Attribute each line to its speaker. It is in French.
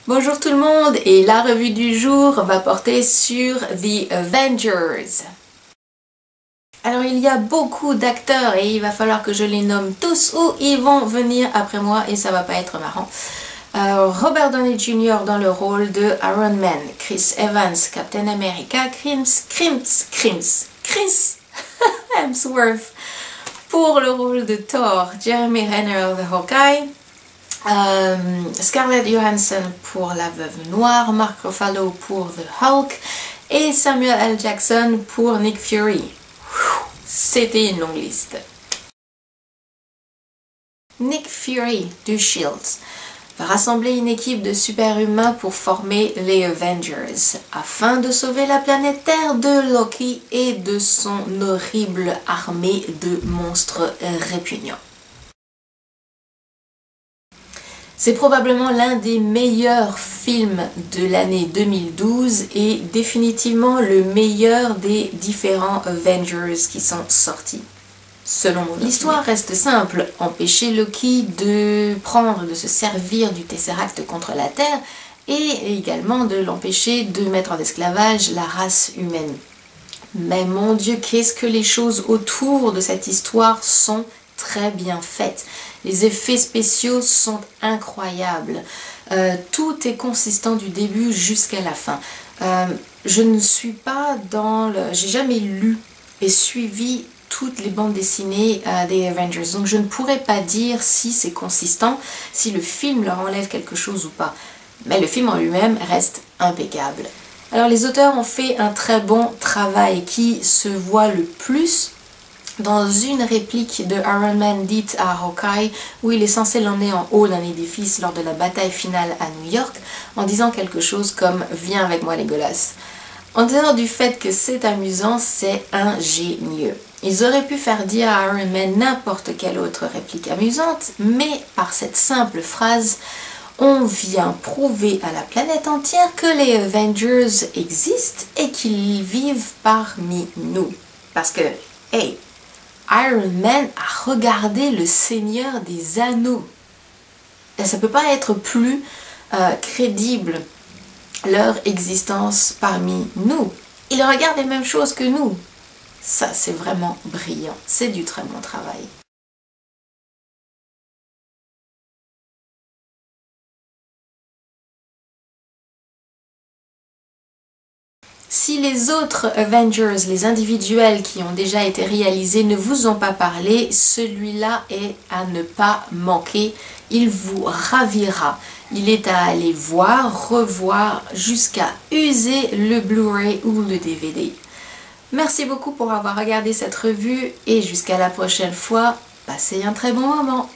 Speaker 1: Bonjour tout le monde et la revue du jour va porter sur The Avengers. Alors il y a beaucoup d'acteurs et il va falloir que je les nomme tous ou ils vont venir après moi et ça va pas être marrant. Robert Downey Jr. dans le rôle de Iron Man, Chris Evans, Captain America, Chris Hemsworth pour le rôle de Thor, Jeremy Renner de Hawkeye, Scarlett Johansson pour la Veuve Noire, Mark Ruffalo pour The Hulk et Samuel L. Jackson pour Nick Fury. C'était une longue liste. Nick Fury du Shield va rassembler une équipe de super-humains pour former les Avengers afin de sauver la planète Terre de Loki et de son horrible armée de monstres répugnants. C'est probablement l'un des meilleurs films de l'année 2012 et définitivement le meilleur des différents Avengers qui sont sortis. Selon mon l'histoire reste simple, empêcher Loki de se servir du Tesseract contre la Terre et également de l'empêcher de mettre en esclavage la race humaine. Mais mon Dieu, qu'est-ce que les choses autour de cette histoire sont très bien faites. Les effets spéciaux sont incroyables. Tout est consistant du début jusqu'à la fin. Je ne suis pas dans le... J'ai jamais lu et suivi toutes les bandes dessinées des Avengers. Donc je ne pourrais pas dire si c'est consistant, si le film leur enlève quelque chose ou pas. Mais le film en lui-même reste impeccable. Alors les auteurs ont fait un très bon travail qui se voit le plus dans une réplique de Iron Man dite à Hawkeye où il est censé l'emmener en haut d'un édifice lors de la bataille finale à New York en disant quelque chose comme « Viens avec moi Legolas ». En dehors du fait que c'est amusant, c'est ingénieux. Ils auraient pu faire dire à Iron Man n'importe quelle autre réplique amusante, mais par cette simple phrase, on vient prouver à la planète entière que les Avengers existent et qu'ils vivent parmi nous. Parce que, hey, Iron Man a regardé le Seigneur des Anneaux. Et ça peut pas être plus crédible leur existence parmi nous. Il regarde les mêmes choses que nous. Ça, c'est vraiment brillant. C'est du très bon travail. Si les autres Avengers, les individuels qui ont déjà été réalisés ne vous ont pas parlé, celui-là est à ne pas manquer. Il vous ravira. Il est à aller voir, revoir, jusqu'à user le Blu-ray ou le DVD. Merci beaucoup pour avoir regardé cette revue et jusqu'à la prochaine fois, passez un très bon moment.